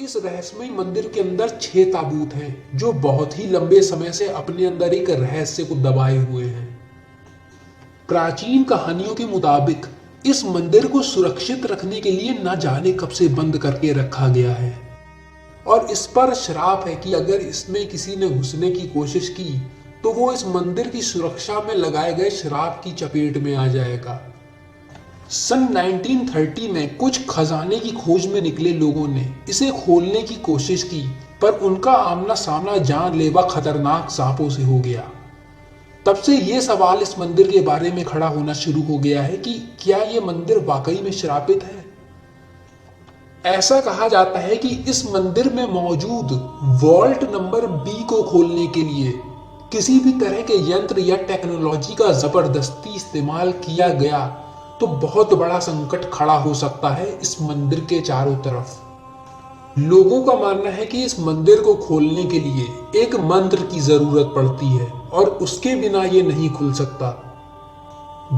इस रहस्यमय मंदिर के अंदर 6 ताबूत हैं जो बहुत ही लंबे समय से अपने अंदर एक रहस्य को दबाए हुए हैं। प्राचीन कहानियों के मुताबिक इस मंदिर को सुरक्षित रखने के लिए न जाने कब से बंद करके रखा गया है और इस पर श्राप है कि अगर इसमें किसी ने घुसने की कोशिश की तो वो इस मंदिर की सुरक्षा में लगाए गए श्राप की चपेट में आ जाएगा। सन 1930 में कुछ खजाने की खोज में निकले लोगों ने इसे खोलने की कोशिश की, पर उनका आमना सामना जानलेवा खतरनाक सांपों से हो गया। तब से ये सवाल इस मंदिर के बारे में खड़ा होना शुरू हो गया है कि क्या ये मंदिर वाकई में श्रापित है। ऐसा कहा जाता है कि इस मंदिर में मौजूद वॉल्ट नंबर बी को खोलने के लिए किसी भी तरह के यंत्र या टेक्नोलॉजी का जबरदस्ती इस्तेमाल किया गया तो बहुत बड़ा संकट खड़ा हो सकता है इस मंदिर के चारों तरफ। लोगों का मानना है कि इस मंदिर को खोलने के लिए एक मंत्र की जरूरत पड़ती है और उसके बिना ये नहीं खुल सकता।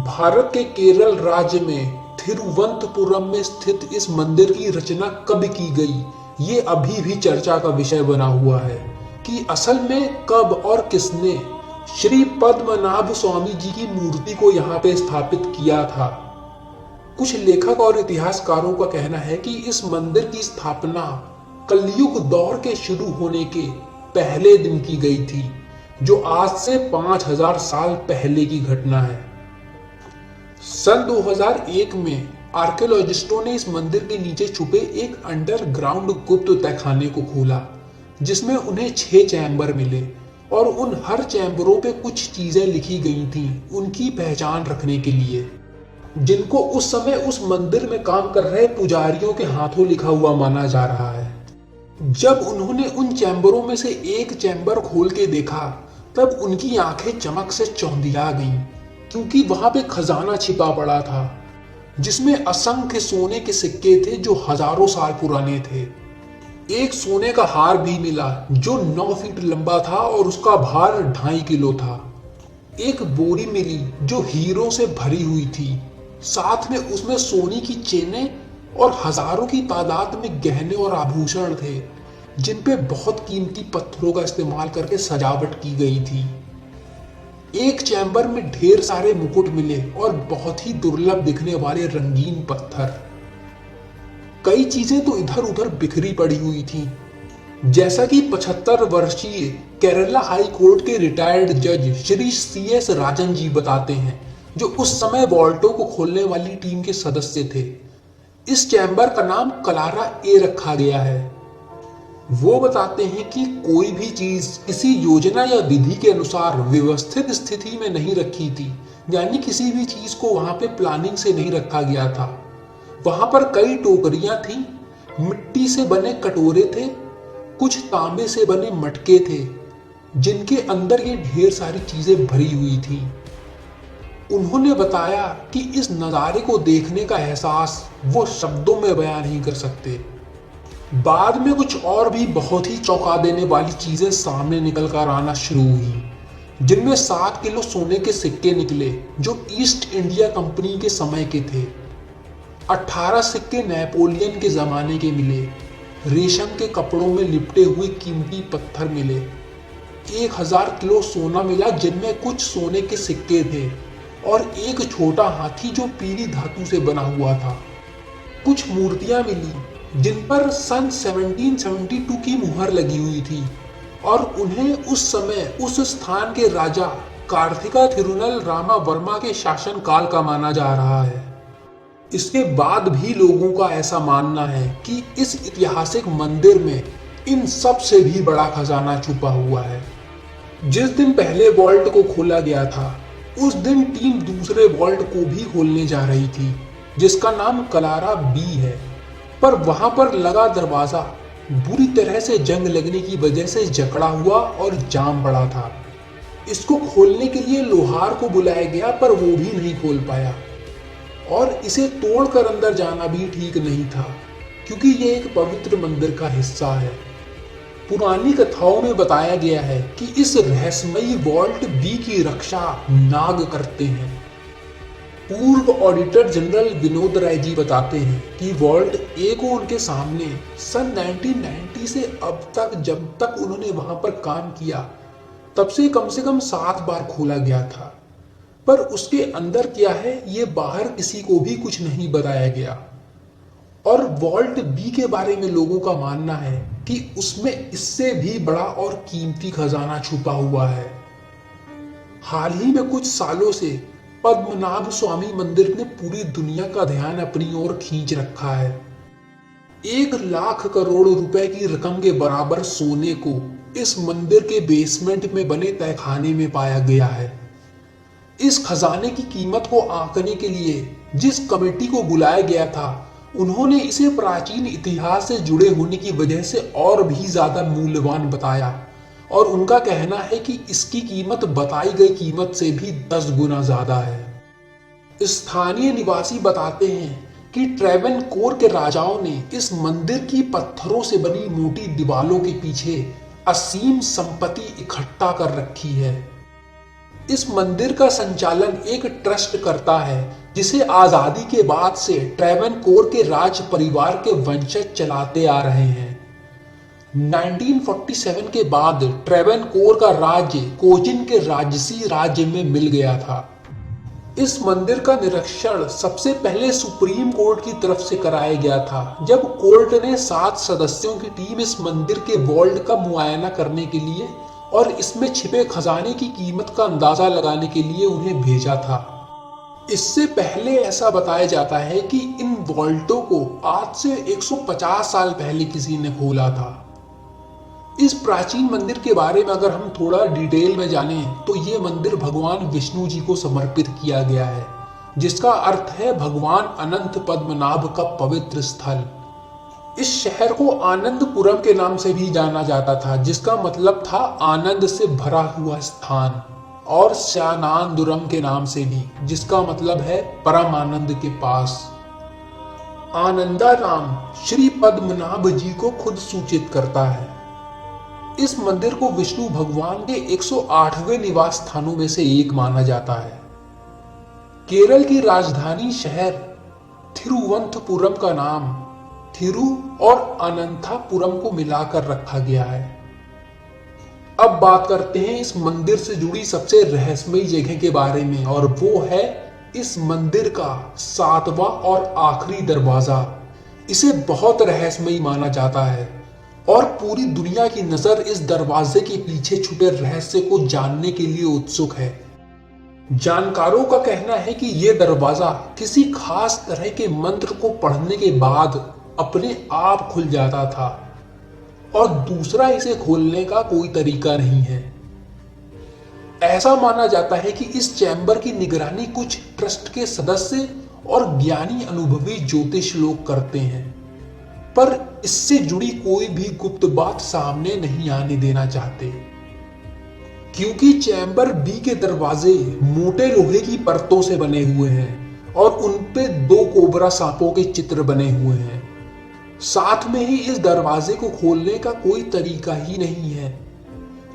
भारत के केरल राज्य में थिरुवनंतपुरम में स्थित इस मंदिर की रचना कब की गई, ये अभी भी चर्चा का विषय बना हुआ है कि असल में कब और किसने श्री पद्मनाभ स्वामी जी की मूर्ति को यहाँ पे स्थापित किया था। कुछ लेखक और इतिहासकारों का कहना है कि इस मंदिर की स्थापना कलयुग दौर के शुरू होने के पहले दिन की गई थी, जो आज से 5000 साल पहले की घटना है। सन 2001 में आर्कियोलॉजिस्टों ने इस मंदिर के नीचे छुपे एक अंडरग्राउंड गुप्त तहखाने को खोला, जिसमें उन्हें 6 चैम्बर मिले और उन हर चैम्बरों पे कुछ चीजें लिखी गई थीं उनकी पहचान रखने के लिए, जिनको उस समय उस मंदिर में काम कर रहे पुजारियों के हाथों लिखा हुआ माना जा रहा है। जब उन्होंने उन चैम्बरों में से एक चैम्बर खोल के देखा तब उनकी आंखें चमक से चौंधिया गईं, क्योंकि वहां पे खजाना छिपा पड़ा था जिसमें असंख्य सोने के सिक्के थे जो हजारों साल पुराने थे। एक सोने का हार भी मिला जो 9 फीट लंबा था और उसका भार 2.5 किलो था। एक बोरी मिली जो हीरों से भरी हुई थी, साथ में उसमें सोने की चेनें और हजारों की तादाद में गहने और आभूषण थे जिन पे बहुत कीमती पत्थरों का इस्तेमाल करके सजावट की गई थी। एक चैम्बर में ढेर सारे मुकुट मिले और बहुत ही दुर्लभ दिखने वाले रंगीन पत्थर। कई चीजें तो इधर उधर बिखरी पड़ी हुई थी, जैसा कि 75 वर्षीय केरला हाई कोर्ट के रिटायर्ड जज श्री CS राजन जी बताते हैं, जो उस समय वॉल्टो को खोलने वाली टीम के सदस्य थे। इस चैम्बर का नाम कलारा ए रखा गया है। वो बताते हैं कि कोई भी चीज किसी योजना या विधि के अनुसार व्यवस्थित स्थिति में नहीं रखी थी, यानी किसी भी चीज को वहां पे प्लानिंग से नहीं रखा गया था। वहां पर कई टोकरियां थी, मिट्टी से बने कटोरे थे, कुछ तांबे से बने मटके थे जिनके अंदर ये ढेर सारी चीजें भरी हुई थी। उन्होंने बताया कि इस नज़ारे को देखने का एहसास वो शब्दों में बयान नहीं कर सकते। बाद में कुछ और भी बहुत ही चौंका देने वाली चीजें सामने निकल कर आना शुरू हुई, जिनमें 7 किलो सोने के सिक्के निकले जो ईस्ट इंडिया कंपनी के समय के थे। 18 सिक्के नेपोलियन के जमाने के मिले। रेशम के कपड़ों में लिपटे हुए कीमती पत्थर मिले। 1000 किलो सोना मिला जिनमें कुछ सोने के सिक्के थे और एक छोटा हाथी जो पीली धातु से बना हुआ था। कुछ मूर्तियां मिली जिन पर सन 1772 की मुहर लगी हुई थी और उन्हें उस समय उस स्थान के राजा कार्तिका थिरुनल रामा वर्मा के शासनकाल का माना जा रहा है। इसके बाद भी लोगों का ऐसा मानना है कि इस ऐतिहासिक मंदिर में इन सब से भी बड़ा खजाना छुपा हुआ है। जिस दिन पहले वॉल्ट को खोला गया था उस दिन टीम दूसरे वॉल्ट को भी खोलने जा रही थी, जिसका नाम कलारा बी है, पर वहां पर लगा दरवाजा बुरी तरह से जंग लगने की वजह से जकड़ा हुआ और जाम पड़ा था। इसको खोलने के लिए लोहार को बुलाया गया पर वो भी नहीं खोल पाया और इसे तोड़कर अंदर जाना भी ठीक नहीं था, क्योंकि ये एक पवित्र मंदिर का हिस्सा है। पुरानी कथाओं में बताया गया है कि इस रहस्यमयी वॉल्ट बी की रक्षा नाग करते हैं। पूर्व ऑडिटर जनरल विनोद राय जी बताते हैं कि वॉल्ट ए को उनके सामने सन 1990 से अब तक, जब तक उन्होंने वहां पर काम किया, तब से कम 7 बार खोला गया था। पर उसके अंदर क्या है ये बाहर किसी को भी कुछ नहीं बताया गया। और वॉल्ट बी के बारे में लोगों का मानना है कि उसमें इससे भी बड़ा और कीमती खजाना छुपा हुआ है। हाल ही में कुछ सालों से पद्मनाभ स्वामी मंदिर ने पूरी दुनिया का ध्यान अपनी ओर खींच रखा है। 1 लाख करोड़ रुपए की रकम के बराबर सोने को इस मंदिर के बेसमेंट में बने तहखाने में पाया गया है। इस खजाने की कीमत को आंकने के लिए जिस कमेटी को बुलाया गया था, उन्होंने इसे प्राचीन इतिहास से जुड़े होने की वजह से और भी ज्यादा मूल्यवान बताया और उनका कहना है कि इसकी कीमत बताई गई कीमत से भी 10 गुना ज्यादा है। स्थानीय निवासी बताते हैं कि ट्रेवेनकोर के राजाओं ने इस मंदिर की पत्थरों से बनी मोटी दीवारों के पीछे असीम संपत्ति इकट्ठा कर रखी है। इस मंदिर का संचालन एक ट्रस्ट करता है जिसे आजादी के बाद से ट्रेवेनकोर के राज परिवार के वंशज चलाते आ रहे हैं। 1947 के बाद ट्रेवेनकोर का राज्य कोचिन के राजसी राज्य में मिल गया था। इस मंदिर का निरीक्षण सबसे पहले सुप्रीम कोर्ट की तरफ से कराया गया था, जब कोर्ट ने 7 सदस्यों की टीम इस मंदिर के वॉल्ट का मुआयना करने के लिए और इसमें छिपे खजाने की कीमत का अंदाजा लगाने के लिए उन्हें भेजा था। इससे पहले ऐसा बताया जाता है कि इन वॉल्टों को आज से 150 साल पहले किसी ने खोला था। इस प्राचीन मंदिर के बारे में अगर हम थोड़ा डिटेल में जानें तो ये मंदिर भगवान विष्णु जी को समर्पित किया गया है, जिसका अर्थ है भगवान अनंत पद्मनाभ का पवित्र स्थल। इस शहर को आनंदपुरम के नाम से भी जाना जाता था, जिसका मतलब था आनंद से भरा हुआ स्थान, और श्यानांदुरम के नाम से भी, जिसका मतलब है परम आनंद के पास। आनंदा नाम श्री पद्मनाभ जी को खुद सूचित करता है। इस मंदिर को विष्णु भगवान के 108वें निवास स्थानों में से एक माना जाता है। केरल की राजधानी शहर थिरुवनंतपुरम का नाम थिरु और अनंथापुरम को मिलाकर रखा गया है। अब बात करते हैं इस मंदिर से जुड़ी सबसे रहस्यमयी जगह के बारे में, और वो है इस मंदिर का 7वां और आखिरी दरवाजा। इसे बहुत रहस्यमयी माना जाता है और पूरी दुनिया की नजर इस दरवाजे के पीछे छुपे रहस्य को जानने के लिए उत्सुक है। जानकारों का कहना है कि यह दरवाजा किसी खास तरह के मंत्र को पढ़ने के बाद अपने आप खुल जाता था और दूसरा इसे खोलने का कोई तरीका नहीं है। ऐसा माना जाता है कि इस चैम्बर की निगरानी कुछ ट्रस्ट के सदस्य और ज्ञानी अनुभवी ज्योतिष लोग करते हैं, पर इससे जुड़ी कोई भी गुप्त बात सामने नहीं आने देना चाहते, क्योंकि चैम्बर बी के दरवाजे मोटे लोहे की परतों से बने हुए हैं और उन पे 2 कोबरा सांपों के चित्र बने हुए हैं। साथ में ही इस दरवाजे को खोलने का कोई तरीका ही नहीं है,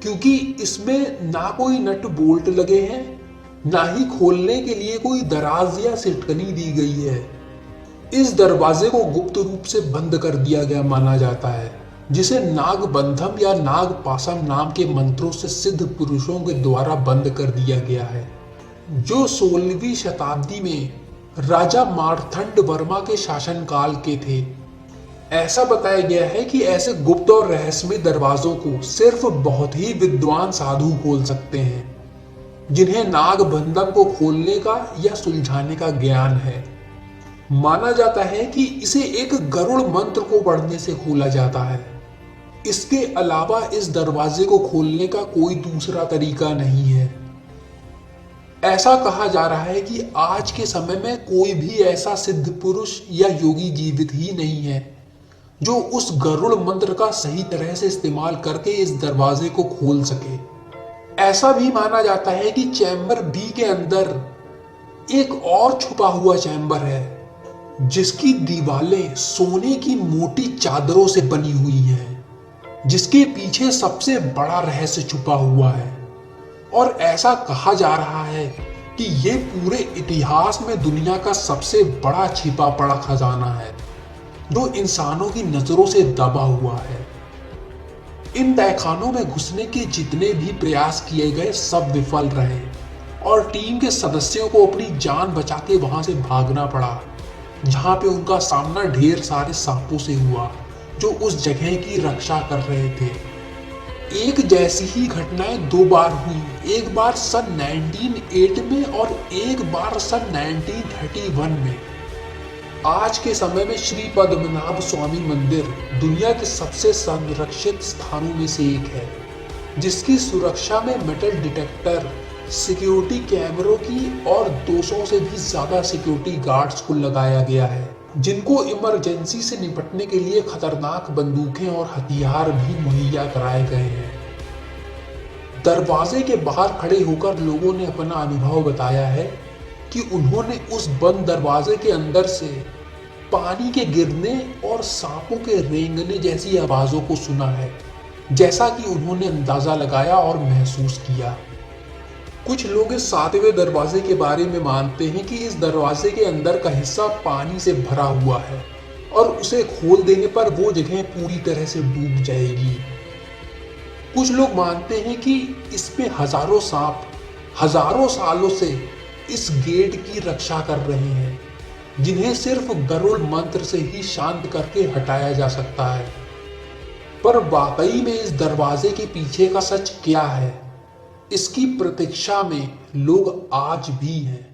क्योंकि इसमें ना कोई नट बोल्ट लगे हैं, ना ही खोलने के लिए कोई दराज या सिटकनी दी गई है। इस दरवाजे को गुप्त रूप से बंद कर दिया गया माना जाता है, जिसे नागबंधम या नागपाशम नाम के मंत्रों से सिद्ध पुरुषों के द्वारा बंद कर दिया गया है, जो 16वीं शताब्दी में राजा मार्तंड वर्मा के शासनकाल के थे। ऐसा बताया गया है कि ऐसे गुप्त और रहस्यमय दरवाजों को सिर्फ बहुत ही विद्वान साधु खोल सकते हैं, जिन्हें नागबंधम को खोलने का या सुलझाने का ज्ञान है। माना जाता है कि इसे एक गरुड़ मंत्र को पढ़ने से खोला जाता है। इसके अलावा इस दरवाजे को खोलने का कोई दूसरा तरीका नहीं है। ऐसा कहा जा रहा है कि आज के समय में कोई भी ऐसा सिद्ध पुरुष या योगी जीवित ही नहीं है जो उस गरुड़ मंत्र का सही तरह से इस्तेमाल करके इस दरवाजे को खोल सके। ऐसा भी माना जाता है कि चैम्बर बी के अंदर एक और छुपा हुआ चैम्बर है, जिसकी दीवारें सोने की मोटी चादरों से बनी हुई हैं, जिसके पीछे सबसे बड़ा रहस्य छुपा हुआ है। और ऐसा कहा जा रहा है कि ये पूरे इतिहास में दुनिया का सबसे बड़ा छिपा पड़ा खजाना है जो इंसानों की नजरों से दबा हुआ है। इन तहखानों में घुसने के जितने भी प्रयास किए गए सब विफल रहे और टीम के सदस्यों को अपनी जान बचा के वहां से भागना पड़ा, जहां पे उनका सामना ढेर सारे सांपों से हुआ जो उस जगह की रक्षा कर रहे थे। एक जैसी ही घटनाएं दो बार हुई, एक बार सन 1908 में और एक बार सन 1931 में। आज के समय में श्री पद्मनाभ स्वामी मंदिर दुनिया के सबसे संरक्षित स्थानों में से एक है, जिसकी सुरक्षा में मेटल डिटेक्टर, सिक्योरिटी कैमरों की और 200 से भी ज्यादा सिक्योरिटी गार्ड्स को लगाया गया है, जिनको इमरजेंसी से निपटने के लिए खतरनाक बंदूकें और हथियार भी मुहैया कराए गए हैं। दरवाजे के बाहर खड़े होकर लोगों ने अपना अनुभव बताया है कि उन्होंने उस बंद दरवाजे के अंदर से पानी के गिरने और सांपों के रेंगने जैसी आवाजों को सुना है, जैसा कि उन्होंने अंदाजा लगाया और महसूस किया। कुछ लोग इस 7वें दरवाजे के बारे में मानते हैं कि इस दरवाजे के अंदर का हिस्सा पानी से भरा हुआ है और उसे खोल देने पर वो जगह पूरी तरह से डूब जाएगी। कुछ लोग मानते हैं कि इसमें हजारों सांप हजारों सालों से इस गेट की रक्षा कर रहे हैं, जिन्हें सिर्फ गरुड़ मंत्र से ही शांत करके हटाया जा सकता है। पर वाकई में इस दरवाजे के पीछे का सच क्या है, इसकी प्रतीक्षा में लोग आज भी हैं।